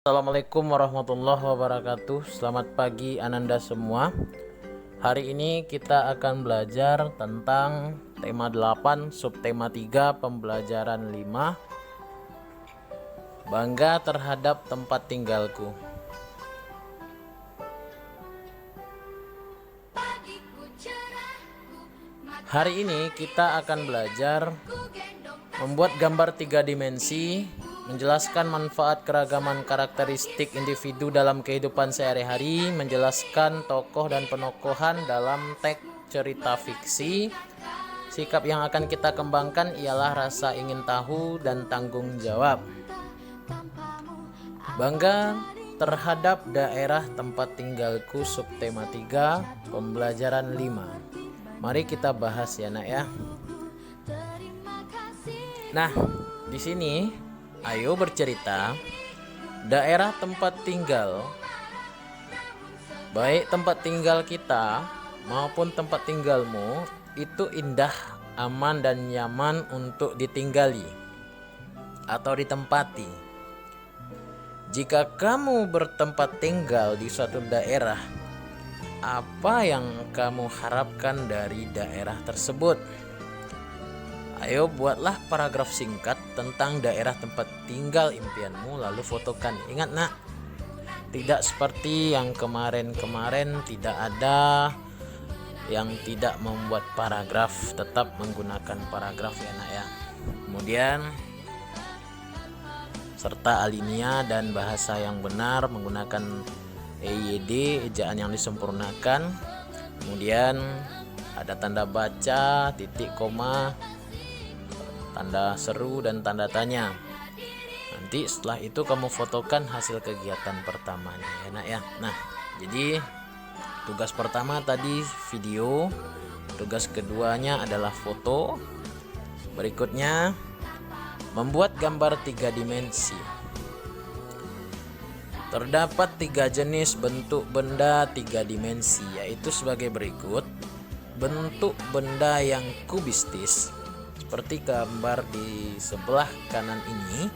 Assalamualaikum warahmatullahi wabarakatuh. Selamat pagi Ananda semua. Hari ini kita akan belajar tentang tema 8 subtema 3 pembelajaran 5, bangga terhadap tempat tinggalku. Hari ini kita akan belajar membuat gambar 3 dimensi, menjelaskan manfaat keragaman karakteristik individu dalam kehidupan sehari-hari, menjelaskan tokoh dan penokohan dalam teks cerita fiksi. Sikap yang akan kita kembangkan ialah rasa ingin tahu dan tanggung jawab. Bangga terhadap daerah tempat tinggalku subtema 3 pembelajaran 5. Mari kita bahas ya nak ya. Nah, di sini ayo bercerita daerah tempat tinggal, baik tempat tinggal kita maupun tempat tinggalmu itu indah, aman dan nyaman untuk ditinggali atau ditempati. Jika kamu bertempat tinggal di suatu daerah, apa yang kamu harapkan dari daerah tersebut? Ayo buatlah paragraf singkat tentang daerah tempat tinggal impianmu lalu fotokan. Ingat nak, tidak seperti yang kemarin-kemarin, tidak ada yang tidak membuat paragraf, tetap menggunakan paragraf ya nak ya. Kemudian serta alinea dan bahasa yang benar menggunakan EYD, ejaan yang disempurnakan. Kemudian ada tanda baca, titik, koma, tanda seru dan tanda tanya. Nanti setelah itu kamu fotokan hasil kegiatan pertamanya ya nak ya. Nah, jadi tugas pertama tadi video, tugas keduanya adalah foto. Berikutnya membuat gambar 3 dimensi. Terdapat 3 jenis bentuk benda 3 dimensi, yaitu sebagai berikut. Bentuk benda yang kubistis seperti gambar di sebelah kanan ini.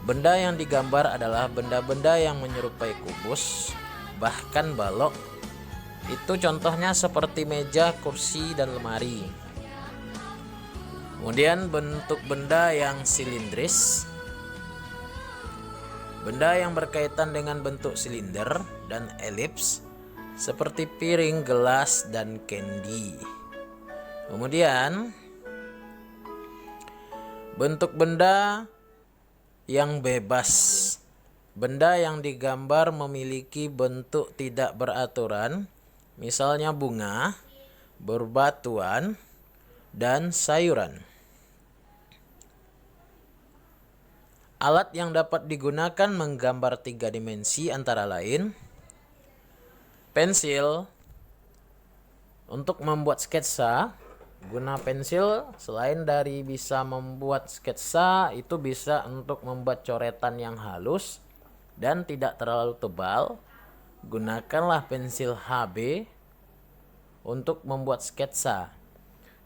Benda yang digambar adalah benda-benda yang menyerupai kubus, bahkan balok. Itu contohnya seperti meja, kursi, dan lemari. Kemudian bentuk benda yang silindris, benda yang berkaitan dengan bentuk silinder dan elips seperti piring, gelas, dan kendi. Kemudian bentuk benda yang bebas, benda yang digambar memiliki bentuk tidak beraturan, misalnya bunga, berbatuan, dan sayuran. Alat yang dapat digunakan menggambar 3 dimensi antara lain pensil untuk membuat sketsa. Guna pensil selain dari bisa membuat sketsa, itu bisa untuk membuat coretan yang halus dan tidak terlalu tebal. Gunakanlah pensil HB untuk membuat sketsa.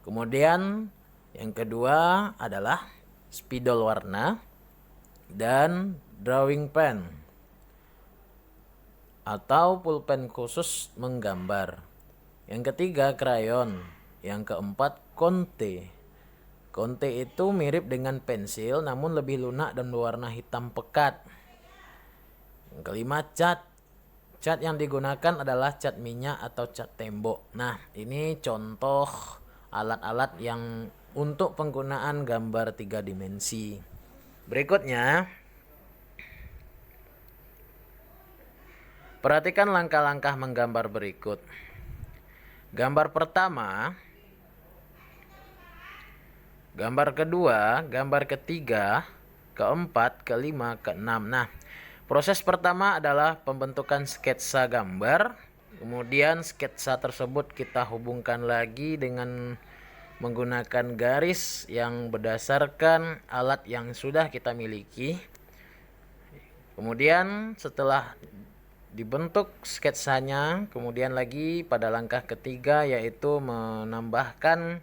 Kemudian yang kedua adalah spidol warna dan drawing pen atau pulpen khusus menggambar. Yang ketiga krayon. Yang keempat konte. Konte itu mirip dengan pensil namun lebih lunak dan berwarna hitam pekat. Yang kelima cat. Cat yang digunakan adalah cat minyak atau cat tembok. Nah, ini contoh alat-alat yang untuk penggunaan gambar 3 dimensi. Berikutnya, perhatikan langkah-langkah menggambar berikut. Gambar pertama, gambar kedua, gambar ketiga, keempat, kelima, keenam. Nah, proses pertama adalah pembentukan sketsa gambar. Kemudian sketsa tersebut kita hubungkan lagi dengan menggunakan garis yang berdasarkan alat yang sudah kita miliki. Kemudian setelah dibentuk sketsanya, kemudian lagi pada langkah ketiga yaitu menambahkan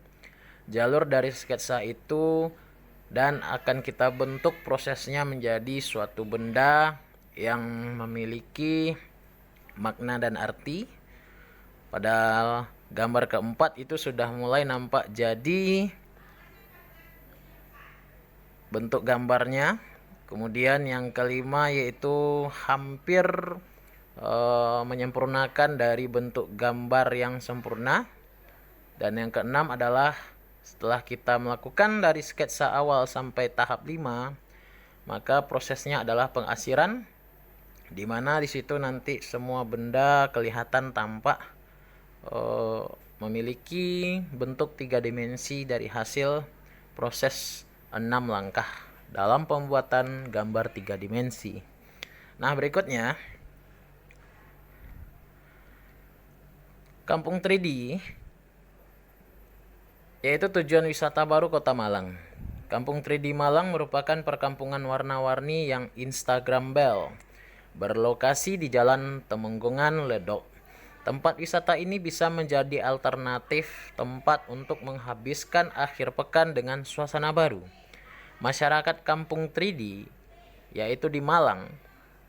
jalur dari sketsa itu dan akan kita bentuk prosesnya menjadi suatu benda yang memiliki makna dan arti. Padahal gambar keempat itu sudah mulai nampak jadi bentuk gambarnya. Kemudian yang kelima yaitu hampir menyempurnakan dari bentuk gambar yang sempurna. Dan yang keenam adalah setelah kita melakukan dari sketsa awal sampai tahap 5, maka prosesnya adalah pengasiran, di mana di situ nanti semua benda kelihatan tampak memiliki bentuk 3 dimensi dari hasil proses 6 langkah dalam pembuatan gambar 3 dimensi. Nah, berikutnya Kampung 3D yaitu tujuan wisata baru Kota Malang. Kampung 3D Malang merupakan perkampungan warna-warni yang Instagramable, berlokasi di Jalan Temenggungan Ledok. Tempat wisata ini bisa menjadi alternatif tempat untuk menghabiskan akhir pekan dengan suasana baru. Masyarakat Kampung 3D, yaitu di Malang,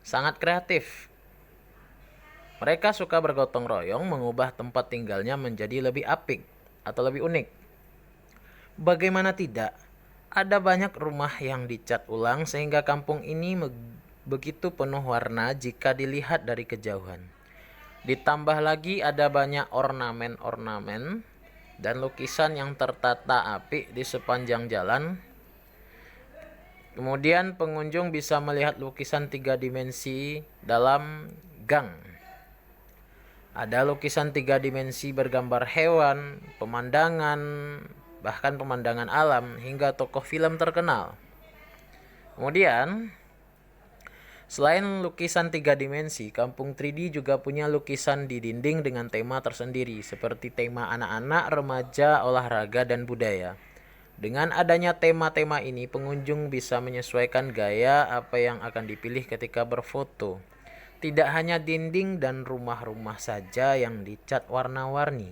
sangat kreatif. Mereka suka bergotong royong mengubah tempat tinggalnya menjadi lebih apik atau lebih unik. Bagaimana tidak, ada banyak rumah yang dicat ulang sehingga kampung ini begitu penuh warna jika dilihat dari kejauhan. Ditambah lagi ada banyak ornamen-ornamen dan lukisan yang tertata apik di sepanjang jalan. Kemudian pengunjung bisa melihat lukisan 3 dimensi dalam gang. Ada lukisan 3 dimensi bergambar hewan, pemandangan, bahkan pemandangan alam hingga tokoh film terkenal. Kemudian, selain lukisan 3 dimensi, Kampung 3D juga punya lukisan di dinding dengan tema tersendiri seperti tema anak-anak, remaja, olahraga, dan budaya. Dengan adanya tema-tema ini, pengunjung bisa menyesuaikan gaya apa yang akan dipilih ketika berfoto. Tidak hanya dinding dan rumah-rumah saja yang dicat warna-warni,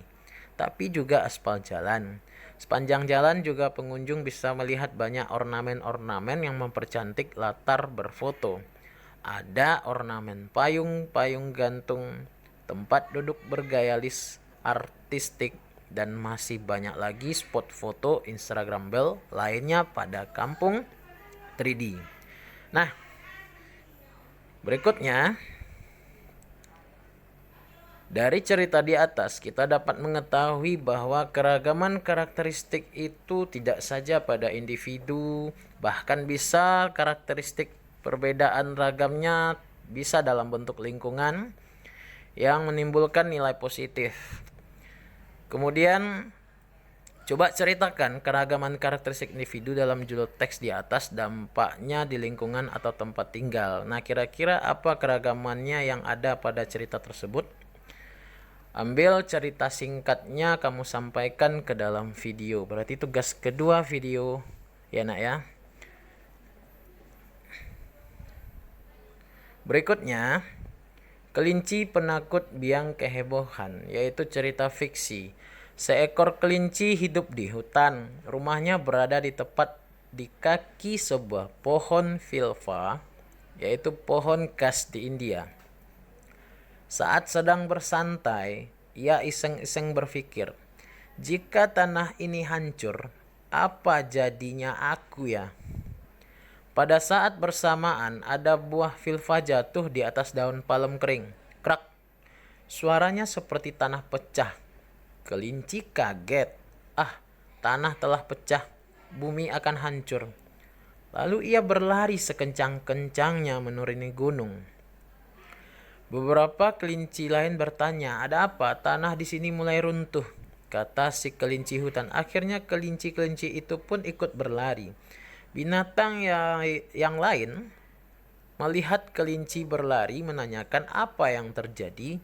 tapi juga aspal jalan. Sepanjang jalan juga pengunjung bisa melihat banyak ornamen-ornamen yang mempercantik latar berfoto. Ada ornamen payung gantung, tempat duduk bergaya artistik, dan masih banyak lagi spot foto Instagramable lainnya pada Kampung 3D. Nah, berikutnya, dari cerita di atas, kita dapat mengetahui bahwa keragaman karakteristik itu tidak saja pada individu, bahkan bisa karakteristik perbedaan ragamnya bisa dalam bentuk lingkungan yang menimbulkan nilai positif. Kemudian, coba ceritakan keragaman karakteristik individu dalam judul teks di atas, dampaknya di lingkungan atau tempat tinggal. Nah, kira-kira apa keragamannya yang ada pada cerita tersebut? Ambil cerita singkatnya kamu sampaikan ke dalam video. Berarti tugas kedua video ya nak ya. Berikutnya, kelinci penakut biang kehebohan, yaitu cerita fiksi. Seekor kelinci hidup di hutan. Rumahnya berada tepat di kaki sebuah pohon filva, yaitu pohon khas di India. Saat sedang bersantai, ia iseng-iseng berpikir, jika tanah ini hancur, apa jadinya aku ya? Pada saat bersamaan, ada buah filva jatuh di atas daun palem kering. Krak! Suaranya seperti tanah pecah. Kelinci kaget. Ah, tanah telah pecah. Bumi akan hancur. Lalu ia berlari sekencang-kencangnya menuruni gunung. Beberapa kelinci lain bertanya, ada apa? Tanah di sini mulai runtuh, kata si kelinci hutan. Akhirnya kelinci-kelinci itu pun ikut berlari. Binatang yang lain melihat kelinci berlari menanyakan apa yang terjadi.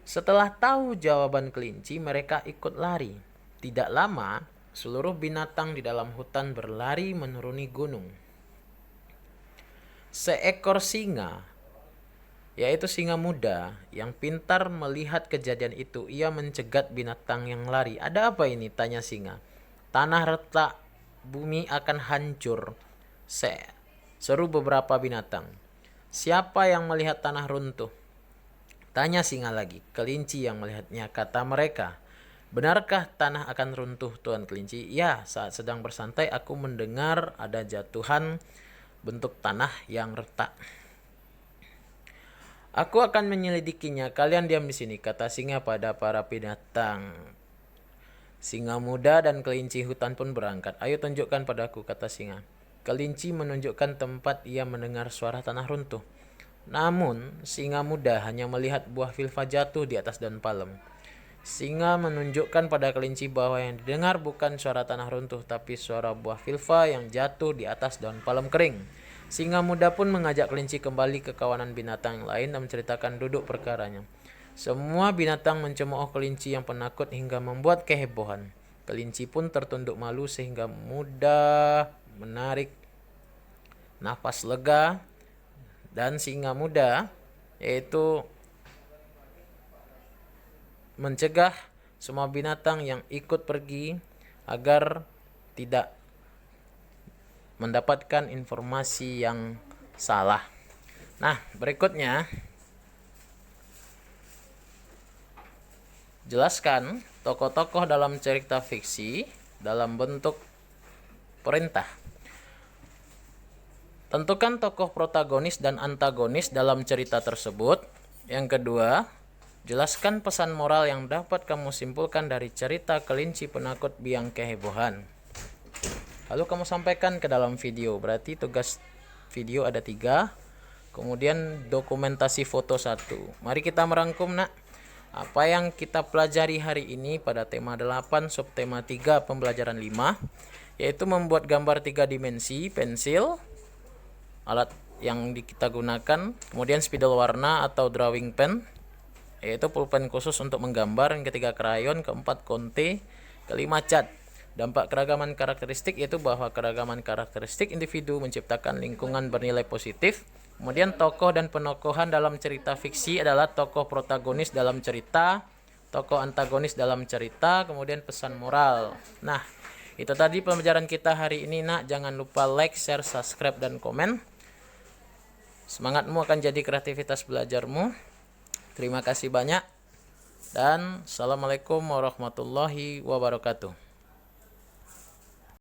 Setelah tahu jawaban kelinci, mereka ikut lari. Tidak lama, seluruh binatang di dalam hutan berlari menuruni gunung. Seekor singa, yaitu singa muda yang pintar melihat kejadian itu, ia mencegat binatang yang lari. Ada apa ini? Tanya singa. Tanah retak, bumi akan hancur, seru beberapa binatang. Siapa yang melihat tanah runtuh? Tanya singa lagi. Kelinci yang melihatnya. Kata mereka, benarkah tanah akan runtuh, Tuan Kelinci? Ya, saat sedang bersantai aku mendengar ada jatuhan bentuk tanah yang retak. Aku akan menyelidikinya. Kalian diam di sini, kata singa pada para binatang. Singa muda dan kelinci hutan pun berangkat. Ayo tunjukkan padaku, kata singa. Kelinci menunjukkan tempat ia mendengar suara tanah runtuh. Namun, singa muda hanya melihat buah filfa jatuh di atas daun palem. Singa menunjukkan pada kelinci bahwa yang didengar bukan suara tanah runtuh, tapi suara buah filfa yang jatuh di atas daun palem kering. Singa muda pun mengajak kelinci kembali ke kawanan binatang lain dan menceritakan duduk perkaranya. Semua binatang mencemooh kelinci yang penakut hingga membuat kehebohan. Kelinci pun tertunduk malu sehingga mudah menarik nafas lega, dan singa muda yaitu mencegah semua binatang yang ikut pergi agar tidak mendapatkan informasi yang salah. Nah, berikutnya jelaskan tokoh-tokoh dalam cerita fiksi dalam bentuk perintah. Tentukan tokoh protagonis dan antagonis dalam cerita tersebut. Yang kedua, jelaskan pesan moral yang dapat kamu simpulkan dari cerita kelinci penakut biang kehebohan. Lalu kamu sampaikan ke dalam video. Berarti tugas video ada 3. Kemudian dokumentasi foto 1. Mari kita merangkum, nak. Apa yang kita pelajari hari ini pada tema 8 subtema 3 pembelajaran 5, yaitu membuat gambar 3 dimensi, pensil, alat yang kita gunakan, kemudian spidol warna atau drawing pen, yaitu pulpen khusus untuk menggambar, yang ketiga krayon, keempat konte, kelima cat. Dampak keragaman karakteristik yaitu bahwa keragaman karakteristik individu menciptakan lingkungan bernilai positif. Kemudian tokoh dan penokohan dalam cerita fiksi adalah tokoh protagonis dalam cerita, tokoh antagonis dalam cerita, kemudian pesan moral. Nah, itu tadi pembelajaran kita hari ini, nak. Jangan lupa like, share, subscribe, dan komen. Semangatmu akan jadi kreativitas belajarmu. Terima kasih banyak. Dan assalamualaikum warahmatullahi wabarakatuh.